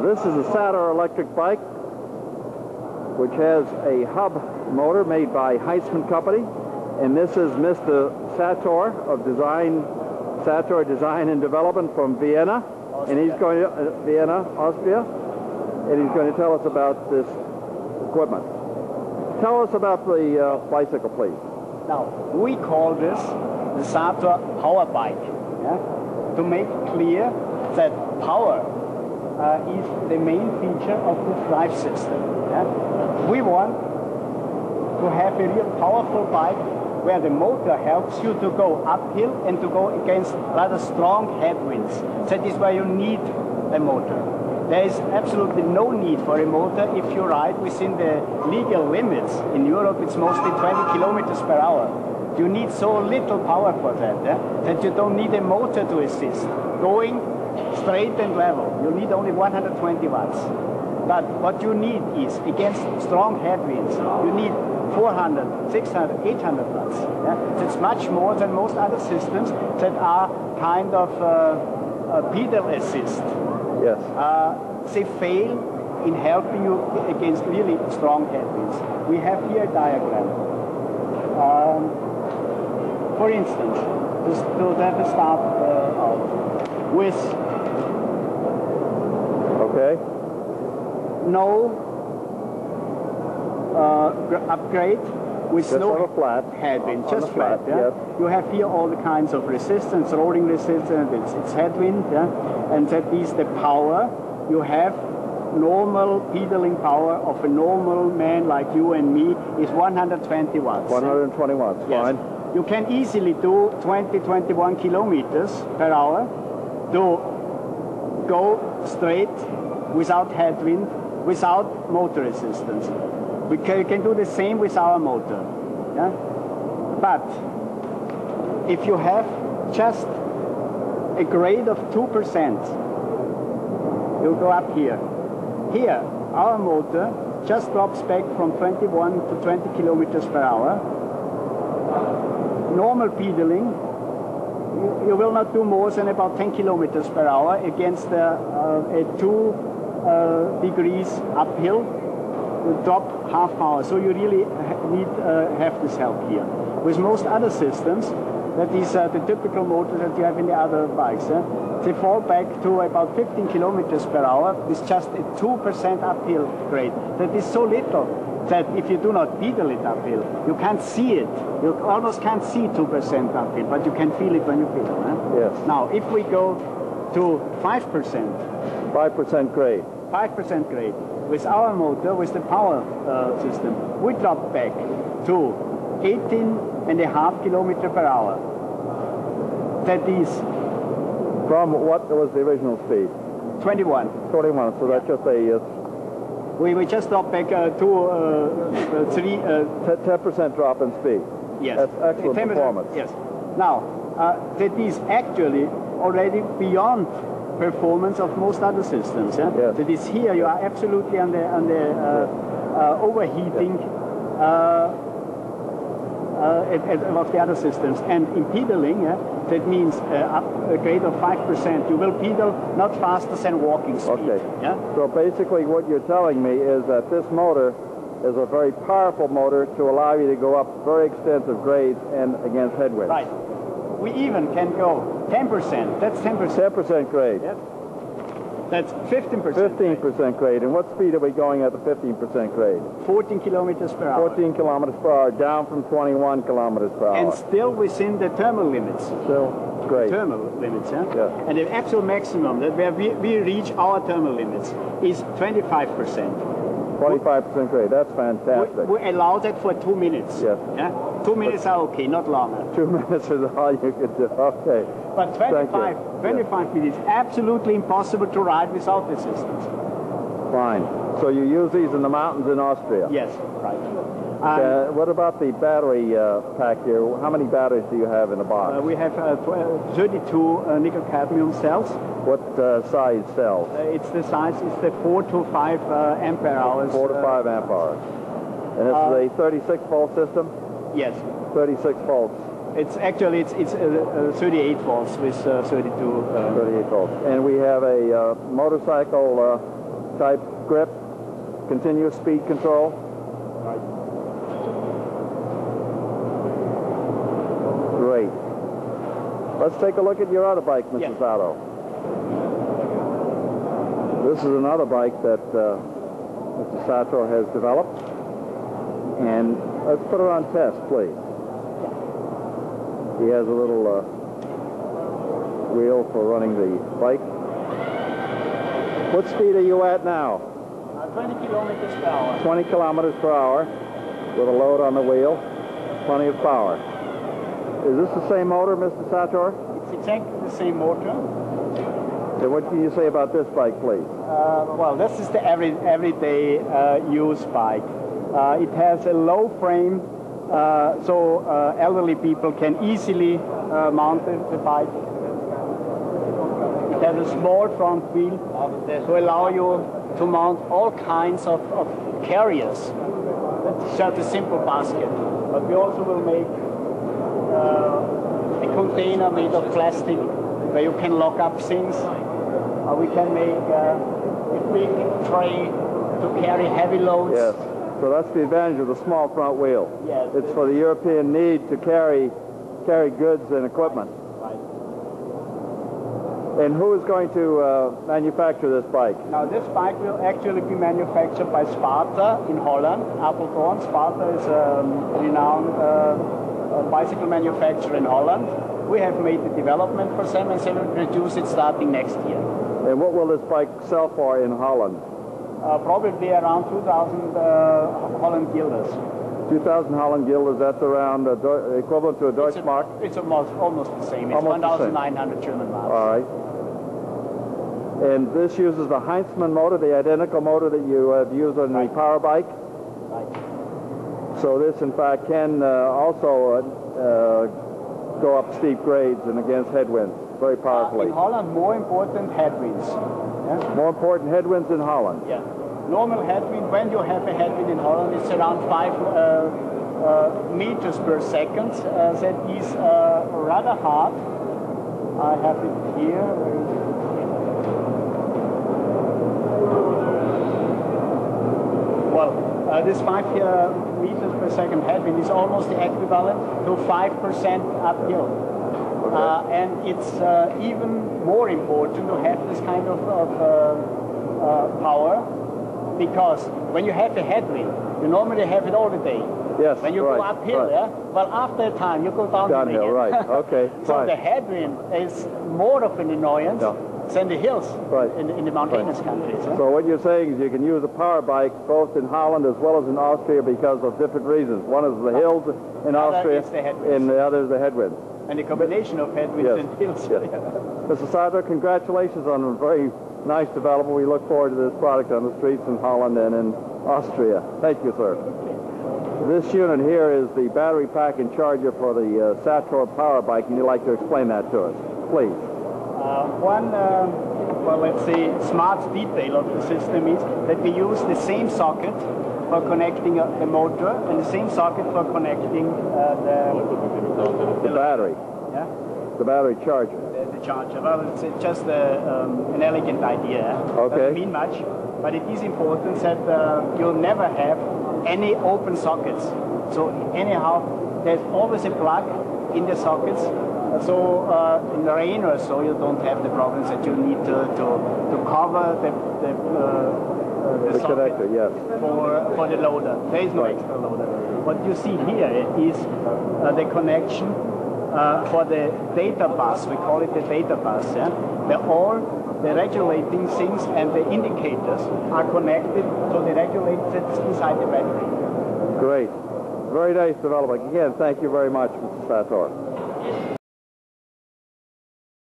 This is a Sator electric bike, which has a hub motor made by Heisman Company, and this is Mr. Sator of Sator Design and Development from Vienna, Austria. And he's going to Vienna, Austria, and he's going to tell us about this equipment. Tell us about the bicycle, please. Now, we call this the Sator power bike, yeah? To make clear that power is the main feature of the drive system. Yeah? We want to have a real powerful bike where the motor helps you to go uphill and to go against rather strong headwinds. That is why you need a motor. There is absolutely no need for a motor if you ride within the legal limits. In Europe, it's mostly 20 kilometers per hour. You need so little power for that, that you don't need a motor to assist. Going straight and level, you need only 120 watts. But what you need is, against strong headwinds, you need 400, 600, 800 watts. Yeah? That's much more than most other systems that are kind of pedal assist. Yes. They fail in helping you against really strong headwinds. We have here a diagram. For instance, to have a start out with no upgrade, with just no flat headwind, just flat. Yeah? Yes. You have here all the kinds of resistance, rolling resistance, it's headwind, yeah? And that is the power. You have normal pedaling power of a normal man like you and me is 120 watts. 120 watts, yes. Fine. You can easily do 20, 21 kilometers per hour to go straight without headwind, without motor resistance. We can do the same with our motor. Yeah? But if you have just a grade of 2%, you go up here. Here, our motor just drops back from 21 to 20 kilometers per hour. Normal pedaling, you will not do more than about 10 kilometers per hour against a 2 degrees uphill. You drop half power, so you really need have this help here. With most other systems, that is the typical motor that you have in the other bikes. They fall back to about 15 kilometers per hour with just a 2% uphill grade. That is so little that if you do not pedal it uphill, you can't see it. You almost can't see 2% uphill, but you can feel it when you pedal. Yes. Now, if we go to 5%. 5% grade. 5% grade. With our motor, with the power system, we drop back to 18.5 kilometers per hour. That is... From what was the original speed? 21. 21, so that's just a... We just drop back to 10% drop in speed. Yes. That's excellent performance. Yes. Now, that is actually already beyond performance of most other systems. Yeah? Yes. That is here you are absolutely on the overheating of the other systems. And in pedaling, that means up a grade of 5%. You will pedal not faster than walking speed. Okay. Yeah? So basically what you're telling me is that this motor is a very powerful motor to allow you to go up very extensive grades and against headwinds. Right. We even can go 10%. That's 10%. 10% grade. Yes. That's 15%. 15% grade. And what speed are we going at the 15% grade? 14 kilometers per hour. 14 kilometers per hour, down from 21 kilometers per hour. And still within the thermal limits. Still great. Thermal limits, yeah? Yeah. And the actual maximum, that where we reach our thermal limits, is 25%. 25% grade. That's fantastic. We allow that for 2 minutes. Yes. Yeah? 2 minutes are okay, not longer. 2 minutes is all you could do. Okay. But 25 minutes, absolutely impossible to ride without the systems. Fine. So you use these in the mountains in Austria? Yes, right. What about the battery pack here? How many batteries do you have in the box? We have 32 nickel cadmium cells. What size cells? It's the size, it's the 4 to 5 ampere hours. 4 to 5 amp hours. And this is a 36 volt system? Yes. 36 volts. It's actually, it's 38 volts with 32. 38 volts. And we have a motorcycle type grip, continuous speed control. Great. Let's take a look at your other bike, Mrs. Otto. This is another bike that Mr. Sator has developed. And let's put it on test, please. He has a little wheel for running the bike. What speed are you at now? 20 kilometers per hour. 20 kilometers per hour with a load on the wheel. Plenty of power. Is this the same motor, Mr. Sator? It's exactly the same motor. And what can you say about this bike, please? Well, this is the everyday use bike. It has a low frame, so elderly people can easily mount the bike. It has a small front wheel to allow you to mount all kinds of carriers. It's just a simple basket. But we also will make a container made of plastic where you can lock up things. We can make a big tray to carry heavy loads. Yes. So that's the advantage of the small front wheel. Yes. It's for the European need to carry goods and equipment. Right. And who is going to manufacture this bike? Now this bike will actually be manufactured by Sparta in Holland, Apeldoorn. Sparta is a renowned bicycle manufacturer in Holland. We have made the development for them and they will produce it starting next year. And what will this bike sell for in Holland? Probably around 2,000 Holland guilders. 2,000 Holland guilders, that's around equivalent to a Deutsche Mark? It's almost the same. It's 1,900 German marks. All right. And this uses the Heinzmann motor, the identical motor that you have used on the power bike? Right. So this, in fact, can also go up steep grades and against headwinds very powerfully. In Holland, more important headwinds. Yeah? More important headwinds in Holland? Yeah. Normal headwind, when you have a headwind in Holland, it's around 5 meters per second. That is rather hard. I have it here. Well, this 5 meters per second headwind is almost the equivalent to 5% uphill. Okay. And it's even more important to have this kind of power, because when you have a headwind, you normally have it all the day. Yes, when you go uphill, yeah? Well, after a time, you go downhill again. Right, okay, So fine. the headwind is more of an annoyance than the hills in the mountainous countries. Yeah? So what you're saying is you can use a power bike both in Holland as well as in Austria because of different reasons. One is the hills in Austria, and the other is the headwind. And the combination of headwinds and hills. Yes. Mr. Sator, congratulations on a very nice development. We look forward to this product on the streets in Holland and in Austria. Thank you, sir. This unit here is the battery pack and charger for the Sator power bike, and you'd like to explain that to us, please. Well, let's say, smart detail of the system is that we use the same socket for connecting the motor and the same socket for connecting the battery. Yeah? The battery charger. The charger. Well, it's just an elegant idea. Okay. Doesn't mean much, but it is important that you'll never have any open sockets. So anyhow, there's always a plug in the sockets. So in the rain or so, you don't have the problems that you need to cover the socket connector, yes. for the loader. There is no extra loader. What you see here is the connection for the data bus. We call it the data bus. Yeah? Where all the regulating things and the indicators are connected to the regulators inside the battery. Great. Very nice development. Again, thank you very much, Mr. Sator.